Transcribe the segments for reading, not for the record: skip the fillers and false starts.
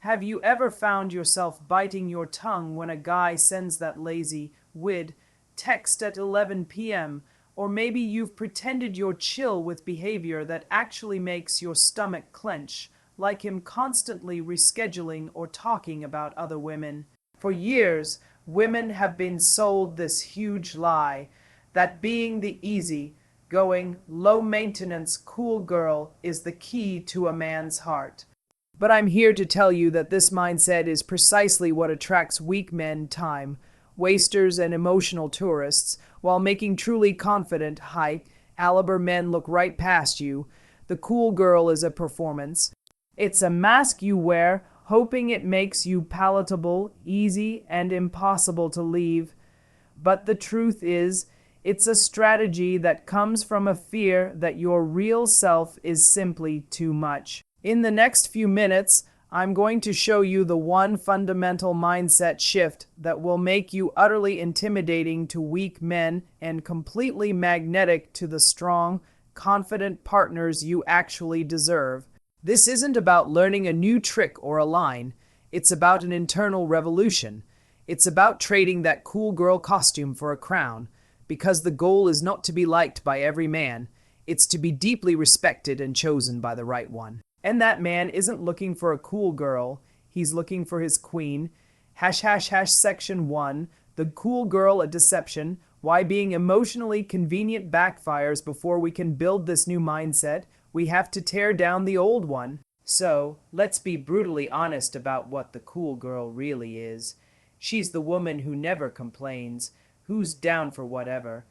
Have you ever found yourself biting your tongue when a guy sends that lazy, wid text at 11 p.m., or maybe you've pretended you're chill with behavior that actually makes your stomach clench, like him constantly rescheduling or talking about other women? For years, women have been sold this huge lie that being the easy going, low maintenance, cool girl is the key to a man's heart. But I'm here to tell you that this mindset is precisely what attracts weak men, time wasters, and emotional tourists, while making truly confident, high caliber men look right past you. The cool girl is a performance. It's a mask you wear, hoping it makes you palatable, easy, and impossible to leave. But the truth is, it's a strategy that comes from a fear that your real self is simply too much. In the next few minutes, I'm going to show you the one fundamental mindset shift that will make you utterly intimidating to weak men and completely magnetic to the strong, confident partners you actually deserve. This isn't about learning a new trick or a line. It's about an internal revolution. It's about trading that cool girl costume for a crown, because the goal is not to be liked by every man. It's to be deeply respected and chosen by the right one. And that man isn't looking for a cool girl. He's looking for his queen. ### section 1. The cool girl a deception. Why being emotionally convenient backfires. Before we can build this new mindset, we have to tear down the old one. So, let's be brutally honest about what the cool girl really is. She's the woman who never complains, who's down for whatever,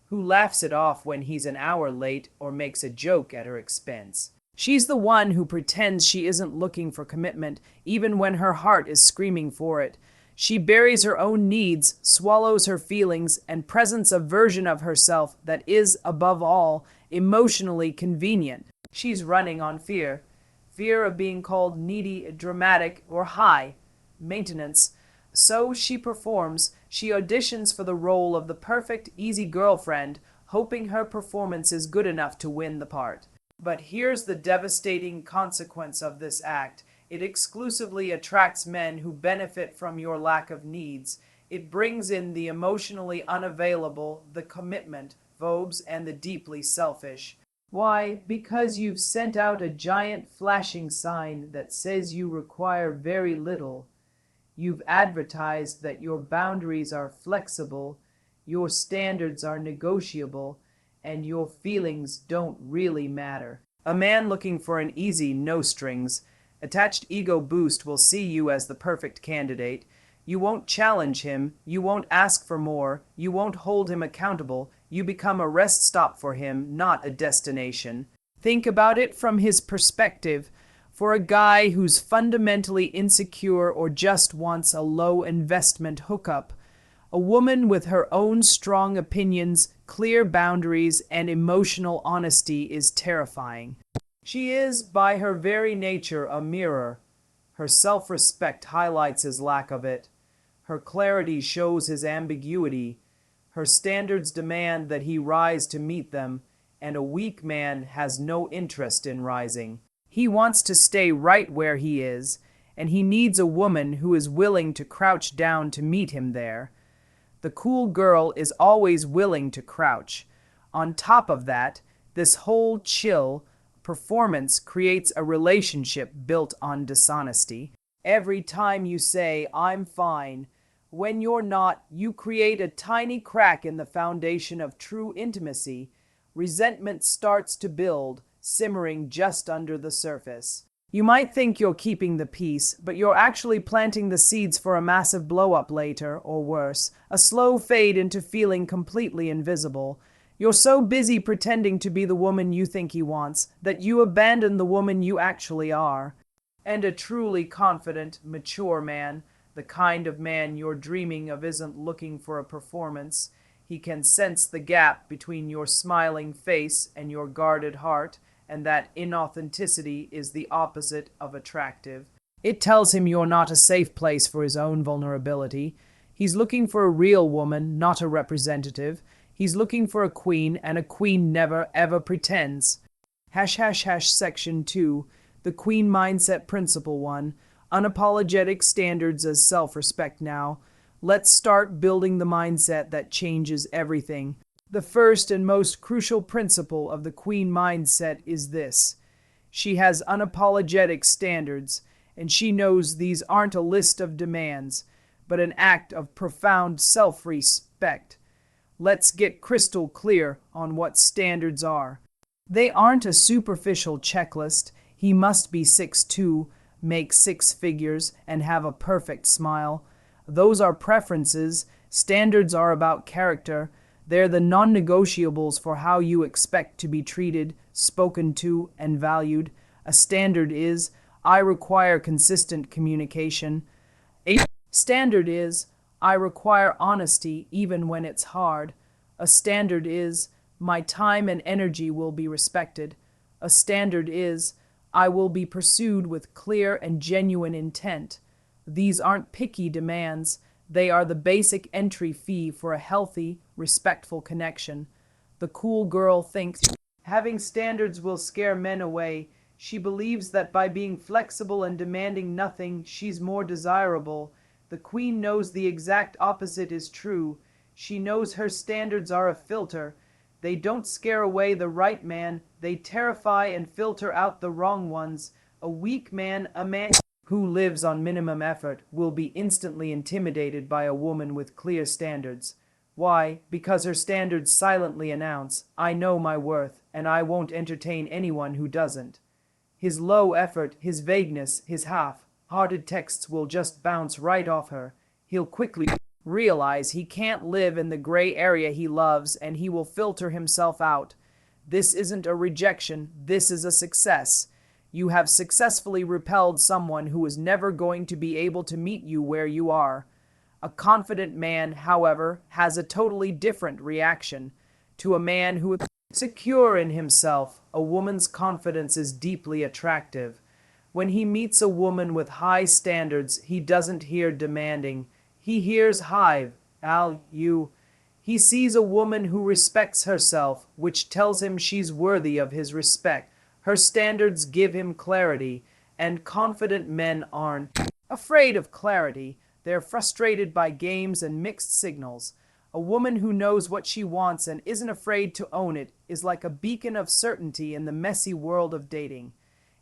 who laughs it off when he's an hour late or makes a joke at her expense. She's the one who pretends she isn't looking for commitment, even when her heart is screaming for it. She buries her own needs, swallows her feelings, and presents a version of herself that is, above all, emotionally convenient. She's running on fear. Fear of being called needy, dramatic, or high maintenance. So she performs. She auditions for the role of the perfect, easy girlfriend, hoping her performance is good enough to win the part. But here's the devastating consequence of this act. It exclusively attracts men who benefit from your lack of needs. It brings in the emotionally unavailable, the commitment phobes, and the deeply selfish. Why? Because you've sent out a giant flashing sign that says you require very little. You've advertised that your boundaries are flexible, your standards are negotiable, and your feelings don't really matter. A man looking for an easy, no-strings, attached ego boost will see you as the perfect candidate. You won't challenge him, you won't ask for more, you won't hold him accountable. You become a rest stop for him, not a destination. Think about it from his perspective. For a guy who's fundamentally insecure or just wants a low-investment hookup, a woman with her own strong opinions, clear boundaries, and emotional honesty is terrifying. She is, by her very nature, a mirror. Her self-respect highlights his lack of it. Her clarity shows his ambiguity. Her standards demand that he rise to meet them, and a weak man has no interest in rising. He wants to stay right where he is, and he needs a woman who is willing to crouch down to meet him there. The cool girl is always willing to crouch. On top of that, this whole chill performance creates a relationship built on dishonesty. Every time you say, "I'm fine," when you're not, you create a tiny crack in the foundation of true intimacy. Resentment starts to build, simmering just under the surface. You might think you're keeping the peace, but you're actually planting the seeds for a massive blow-up later, or worse, a slow fade into feeling completely invisible. You're so busy pretending to be the woman you think he wants that you abandon the woman you actually are. And a truly confident, mature man, the kind of man you're dreaming of, isn't looking for a performance. He can sense the gap between your smiling face and your guarded heart, and that inauthenticity is the opposite of attractive. It tells him you're not a safe place for his own vulnerability. He's looking for a real woman, not a representative. He's looking for a queen, and a queen never, ever pretends. ### section 2. The Queen Mindset Principle 1. unapologetic standards as self-respect now. Let's start building the mindset that changes everything. The first and most crucial principle of the queen mindset is this. She has unapologetic standards, and she knows these aren't a list of demands, but an act of profound self-respect. Let's get crystal clear on what standards are. They aren't a superficial checklist. He must be 6'2", make six figures, and have a perfect smile. Those are preferences. Standards are about character. They're the non-negotiables for how you expect to be treated, spoken to, and valued. A standard is, I require consistent communication. A standard is, I require honesty even when it's hard. A standard is, my time and energy will be respected. A standard is, I will be pursued with clear and genuine intent. These aren't picky demands. They are the basic entry fee for a healthy, respectful connection. The cool girl thinks having standards will scare men away. She believes that by being flexible and demanding nothing, she's more desirable. The queen knows the exact opposite is true. She knows her standards are a filter. They don't scare away the right man. They terrify and filter out the wrong ones. A weak man, a man who lives on minimum effort, will be instantly intimidated by a woman with clear standards. Why? Because her standards silently announce, I know my worth, and I won't entertain anyone who doesn't. His low effort, his vagueness, his half-hearted texts will just bounce right off her. He'll quickly realize he can't live in the gray area he loves, and he will filter himself out. This isn't a rejection, this is a success. You have successfully repelled someone who is never going to be able to meet you where you are. A confident man, however, has a totally different reaction. To a man who is secure in himself, a woman's confidence is deeply attractive. When he meets a woman with high standards, he doesn't hear demanding. He hears hive, you. He sees a woman who respects herself, which tells him she's worthy of his respect. Her standards give him clarity, and confident men aren't afraid of clarity. They're frustrated by games and mixed signals. A woman who knows what she wants and isn't afraid to own it is like a beacon of certainty in the messy world of dating.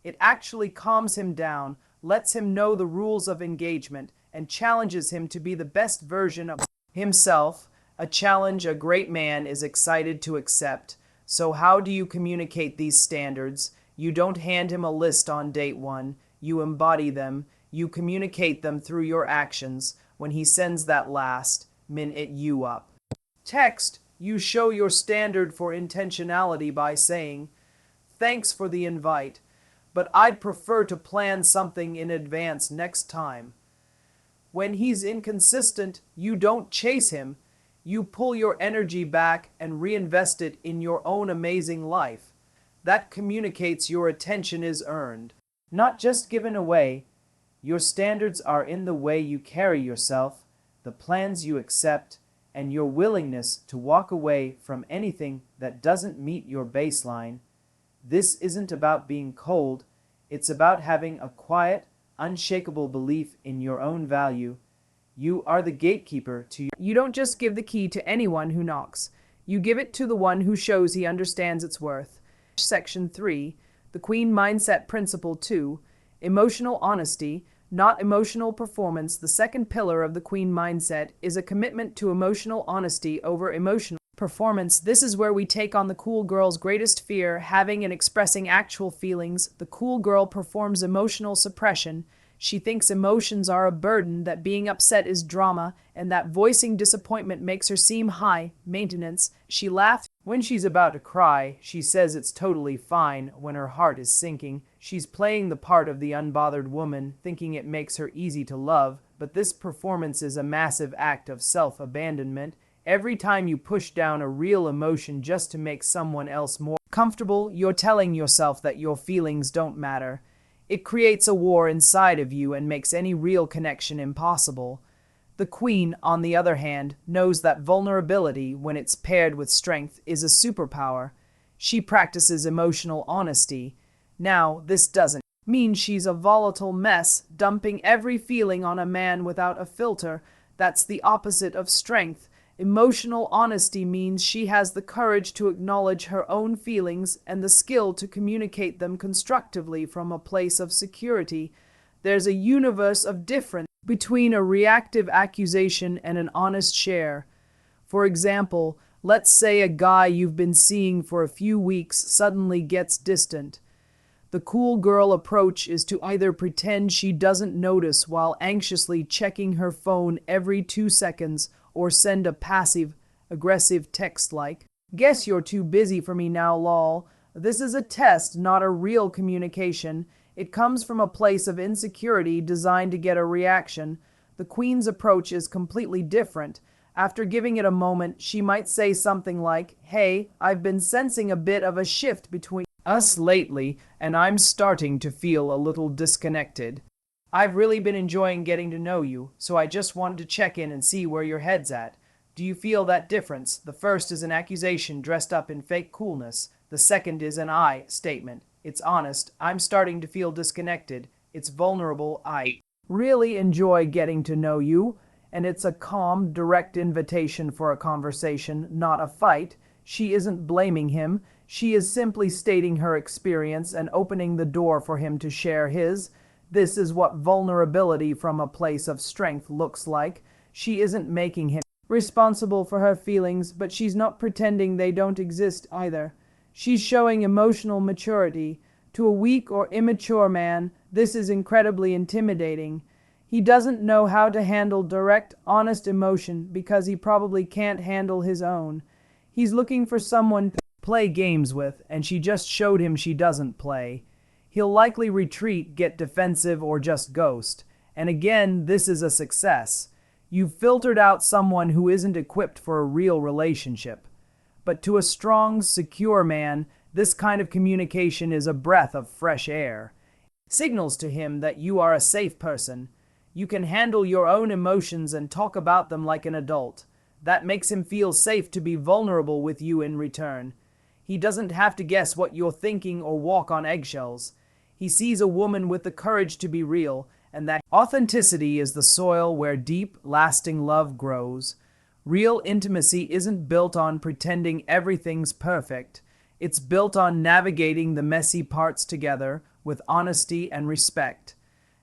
It actually calms him down, lets him know the rules of engagement, and challenges him to be the best version of himself, a challenge a great man is excited to accept. So how do you communicate these standards? You don't hand him a list on date one. You embody them. You communicate them through your actions. When he sends that last minute you up text, you show your standard for intentionality by saying, thanks for the invite, but I'd prefer to plan something in advance next time. When he's inconsistent, you don't chase him. You pull your energy back and reinvest it in your own amazing life. That communicates your attention is earned, not just given away. Your standards are in the way you carry yourself, the plans you accept, and your willingness to walk away from anything that doesn't meet your baseline. This isn't about being cold. It's about having a quiet, unshakable belief in your own value. You are the gatekeeper to your... You don't just give the key to anyone who knocks. You give it to the one who shows he understands its worth. Section 3, the Queen Mindset Principle 2, Emotional Honesty, not emotional performance. The second pillar of the Queen Mindset is a commitment to emotional honesty over emotional performance. This is where we take on the cool girl's greatest fear, having and expressing actual feelings. The cool girl performs emotional suppression. She thinks emotions are a burden, that being upset is drama, and that voicing disappointment makes her seem high maintenance. She laughs when she's about to cry. She says it's totally fine when her heart is sinking. She's playing the part of the unbothered woman, thinking it makes her easy to love, but this performance is a massive act of self-abandonment. Every time you push down a real emotion just to make someone else more comfortable, you're telling yourself that your feelings don't matter. It creates a war inside of you and makes any real connection impossible. The Queen, on the other hand, knows that vulnerability, when it's paired with strength, is a superpower. She practices emotional honesty. Now, this doesn't means she's a volatile mess, dumping every feeling on a man without a filter. That's the opposite of strength. Emotional honesty means she has the courage to acknowledge her own feelings and the skill to communicate them constructively from a place of security. There's a universe of difference between a reactive accusation and an honest share. For example, let's say a guy you've been seeing for a few weeks suddenly gets distant. The cool girl approach is to either pretend she doesn't notice while anxiously checking her phone every 2 seconds, or send a passive, aggressive text like, "Guess you're too busy for me now, lol." This is a test, not a real communication. It comes from a place of insecurity designed to get a reaction. The queen's approach is completely different. After giving it a moment, she might say something like, "Hey, I've been sensing a bit of a shift between us lately, and I'm starting to feel a little disconnected. I've really been enjoying getting to know you, so I just wanted to check in and see where your head's at. Do you feel that difference? The first is an accusation dressed up in fake coolness. The second is an I statement. It's honest. I'm starting to feel disconnected. It's vulnerable. I really enjoy getting to know you. And it's a calm, direct invitation for a conversation, not a fight. She isn't blaming him. She is simply stating her experience and opening the door for him to share his. This is what vulnerability from a place of strength looks like. She isn't making him responsible for her feelings, but she's not pretending they don't exist either. She's showing emotional maturity. To a weak or immature man, this is incredibly intimidating. He doesn't know how to handle direct, honest emotion because he probably can't handle his own. He's looking for someone to play games with, and she just showed him she doesn't play. He'll likely retreat, get defensive, or just ghost. And again, this is a success. You've filtered out someone who isn't equipped for a real relationship. But to a strong, secure man, this kind of communication is a breath of fresh air. It signals to him that you are a safe person. You can handle your own emotions and talk about them like an adult. That makes him feel safe to be vulnerable with you in return. He doesn't have to guess what you're thinking or walk on eggshells. He sees a woman with the courage to be real, and that authenticity is the soil where deep, lasting love grows. Real intimacy isn't built on pretending everything's perfect. It's built on navigating the messy parts together with honesty and respect.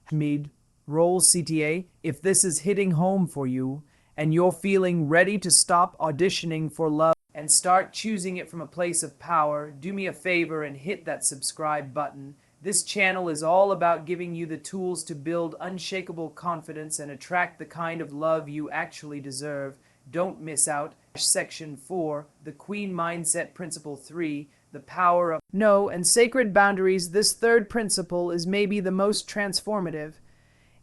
Hamid, roll CTA. If this is hitting home for you, and you're feeling ready to stop auditioning for love and start choosing it from a place of power, do me a favor and hit that subscribe button. This channel is all about giving you the tools to build unshakable confidence and attract the kind of love you actually deserve. Don't miss out. Section 4, the Queen Mindset Principle 3, the power of no and sacred boundaries. This third principle is maybe the most transformative.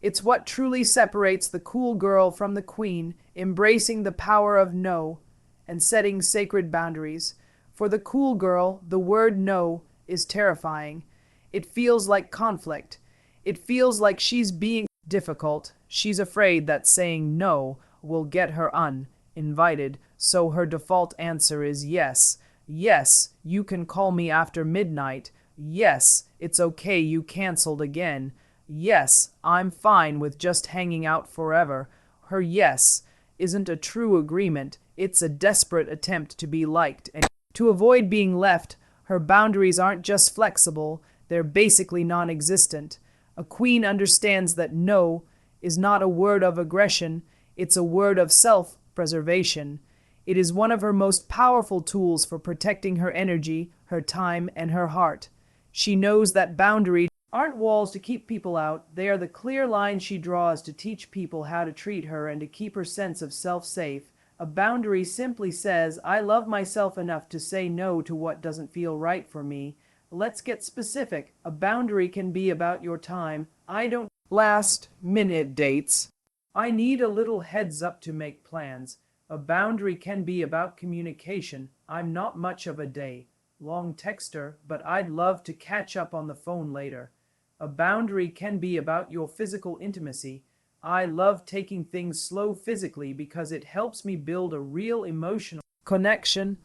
It's what truly separates the cool girl from the queen, embracing the power of no and setting sacred boundaries. For the cool girl, the word no is terrifying. It feels like conflict. It feels like she's being difficult. She's afraid that saying no will get her uninvited, so her default answer is yes. Yes, you can call me after midnight. Yes, it's okay you canceled again. Yes, I'm fine with just hanging out forever. Her yes isn't a true agreement. It's a desperate attempt to be liked. And to avoid being left, her boundaries aren't just flexible, they're basically non-existent. A queen understands that no is not a word of aggression, it's a word of self-preservation. It is one of her most powerful tools for protecting her energy, her time, and her heart. She knows that boundaries aren't walls to keep people out, they are the clear lines she draws to teach people how to treat her and to keep her sense of self safe. A boundary simply says, I love myself enough to say no to what doesn't feel right for me. Let's get specific. A boundary can be about your time. I don't last-minute dates. I need a little heads up to make plans. A boundary can be about communication. I'm not much of a day-long texter, but I'd love to catch up on the phone later. A boundary can be about your physical intimacy. I love taking things slow physically because it helps me build a real emotional connection.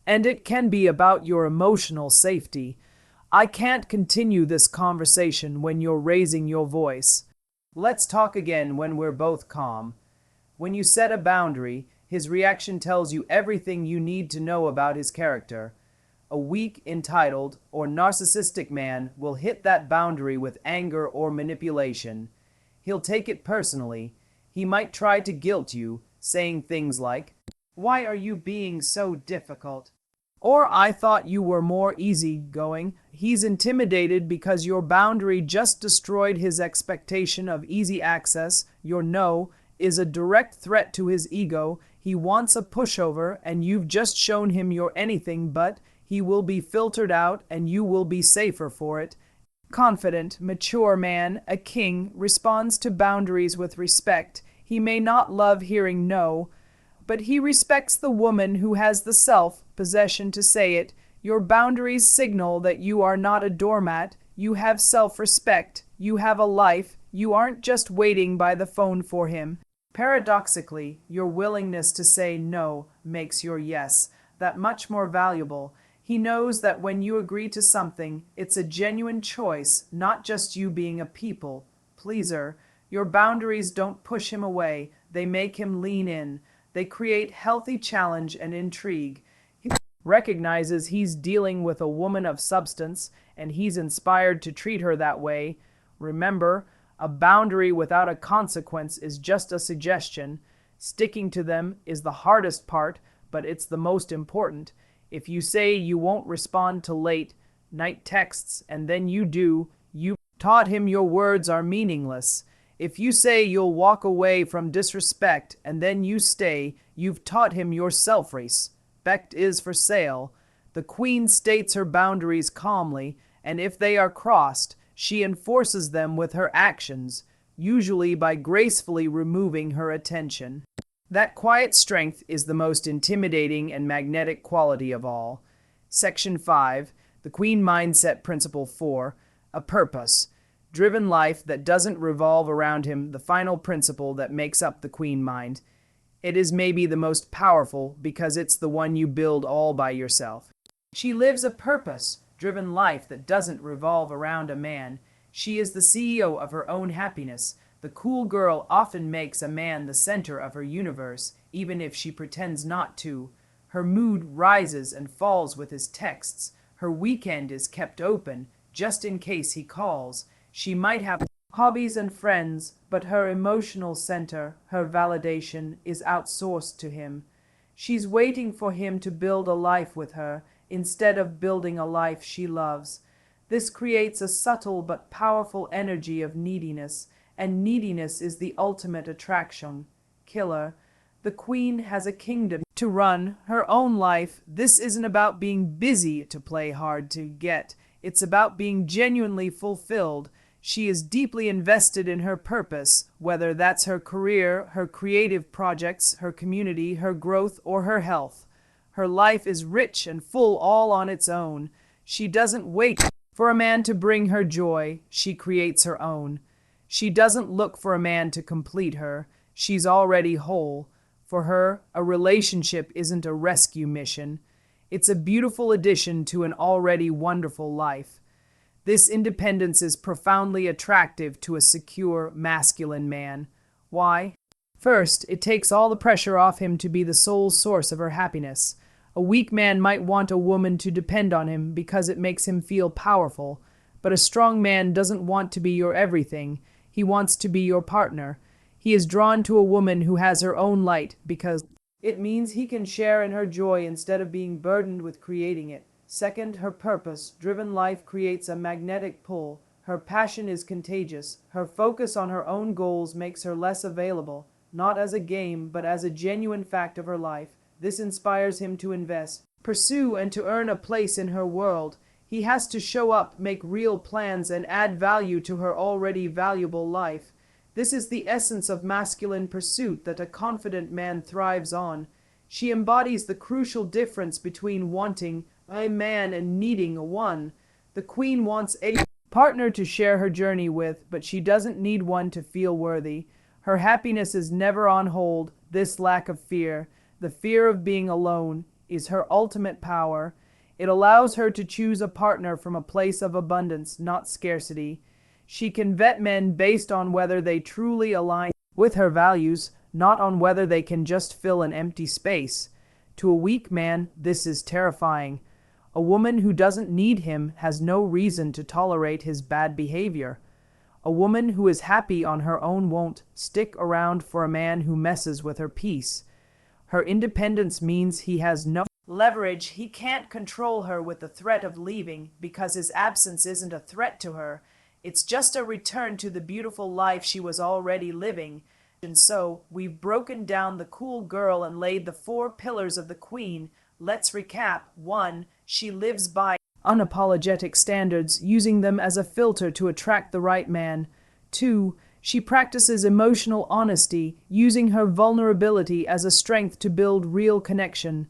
And it can be about your emotional safety. I can't continue this conversation when you're raising your voice. Let's talk again when we're both calm. When you set a boundary, his reaction tells you everything you need to know about his character. A weak, entitled, or narcissistic man will hit that boundary with anger or manipulation. He'll take it personally. He might try to guilt you, saying things like, "Why are you being so difficult?" Or, "I thought you were more easygoing." He's intimidated because your boundary just destroyed his expectation of easy access. Your no is a direct threat to his ego. He wants a pushover, and you've just shown him you're anything but. He will be filtered out, and you will be safer for it. Confident, mature man, a king, responds to boundaries with respect. He may not love hearing no, but he respects the woman who has the self-possession to say it. Your boundaries signal that you are not a doormat. You have self-respect. You have a life. You aren't just waiting by the phone for him. Paradoxically, your willingness to say no makes your yes that much more valuable. He knows that when you agree to something, it's a genuine choice, not just you being a people pleaser. Your boundaries don't push him away. They make him lean in. They create healthy challenge and intrigue. He recognizes he's dealing with a woman of substance, and he's inspired to treat her that way. Remember, a boundary without a consequence is just a suggestion. Sticking to them is the hardest part, but it's the most important. If you say you won't respond to late night texts and then you do, you've taught him your words are meaningless. If you say you'll walk away from disrespect and then you stay, you've taught him your self-respect is for sale. The queen states her boundaries calmly, and if they are crossed, she enforces them with her actions, usually by gracefully removing her attention. That quiet strength is the most intimidating and magnetic quality of all. Section 5, the Queen Mindset Principle 4, a purpose. Driven life that doesn't revolve around him, the final principle that makes up the Queen Mind. It is maybe the most powerful because it's the one you build all by yourself. She lives a purpose-driven life that doesn't revolve around a man. She is the CEO of her own happiness. The cool girl often makes a man the center of her universe, even if she pretends not to. Her mood rises and falls with his texts. Her weekend is kept open, just in case he calls. She might have hobbies and friends, but her emotional center, her validation, is outsourced to him. She's waiting for him to build a life with her, instead of building a life she loves. This creates a subtle but powerful energy of neediness, and neediness is the ultimate attraction killer. The queen has a kingdom to run, her own life. This isn't about being busy to play hard to get. It's about being genuinely fulfilled. She is deeply invested in her purpose, whether that's her career, her creative projects, her community, her growth, or her health. Her life is rich and full all on its own. She doesn't wait for a man to bring her joy. She creates her own. She doesn't look for a man to complete her. She's already whole. For her, a relationship isn't a rescue mission. It's a beautiful addition to an already wonderful life. This independence is profoundly attractive to a secure, masculine man. Why? First, it takes all the pressure off him to be the sole source of her happiness. A weak man might want a woman to depend on him because it makes him feel powerful, but a strong man doesn't want to be your everything. He wants to be your partner. He is drawn to a woman who has her own light because it means he can share in her joy instead of being burdened with creating it. Second, her purpose-driven life creates a magnetic pull. Her passion is contagious. Her focus on her own goals makes her less available, not as a game, but as a genuine fact of her life. This inspires him to invest, pursue, and to earn a place in her world. He has to show up, make real plans, and add value to her already valuable life. This is the essence of masculine pursuit that a confident man thrives on. She embodies the crucial difference between wanting a man and needing a one. The queen wants a partner to share her journey with, but she doesn't need one to feel worthy. Her happiness is never on hold. This lack of fear, the fear of being alone, is her ultimate power. It allows her to choose a partner from a place of abundance, not scarcity. She can vet men based on whether they truly align with her values, not on whether they can just fill an empty space. To a weak man, this is terrifying. A woman who doesn't need him has no reason to tolerate his bad behavior. A woman who is happy on her own won't stick around for a man who messes with her peace. Her independence means he has no leverage. He can't control her with the threat of leaving because his absence isn't a threat to her. It's just a return to the beautiful life she was already living. And so, we've broken down the cool girl and laid the 4 pillars of the queen. Let's recap. 1. She lives by unapologetic standards, using them as a filter to attract the right man. 2. She practices emotional honesty, using her vulnerability as a strength to build real connection.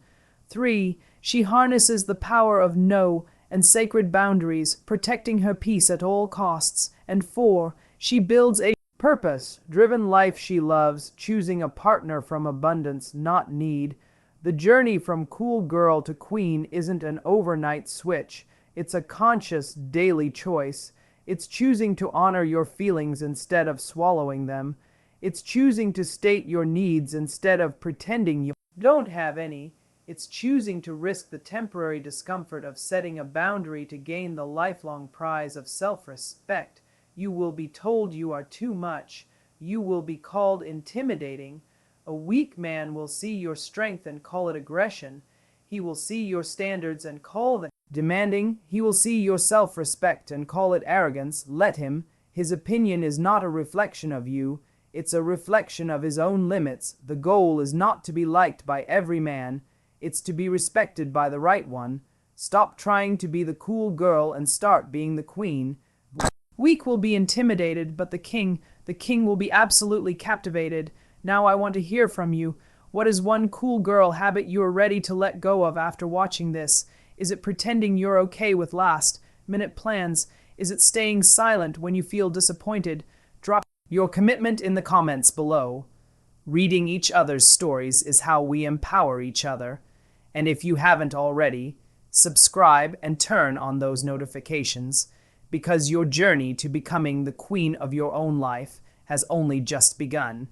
3. She harnesses the power of no and sacred boundaries, protecting her peace at all costs. And 4. She builds a purpose-driven life she loves, choosing a partner from abundance, not need. The journey from cool girl to queen isn't an overnight switch. It's a conscious, daily choice. It's choosing to honor your feelings instead of swallowing them. It's choosing to state your needs instead of pretending you don't have any. It's choosing to risk the temporary discomfort of setting a boundary to gain the lifelong prize of self-respect. You will be told you are too much. You will be called intimidating. A weak man will see your strength and call it aggression. He will see your standards and call them demanding. He will see your self-respect and call it arrogance. Let him. His opinion is not a reflection of you. It's a reflection of his own limits. The goal is not to be liked by every man. It's to be respected by the right one. Stop trying to be the cool girl and start being the queen. Weak will be intimidated, but the king will be absolutely captivated. Now I want to hear from you. What is one cool girl habit you are ready to let go of after watching this? Is it pretending you're okay with last-minute plans? Is it staying silent when you feel disappointed? Drop your commitment in the comments below. Reading each other's stories is how we empower each other. And if you haven't already, subscribe and turn on those notifications, because your journey to becoming the queen of your own life has only just begun.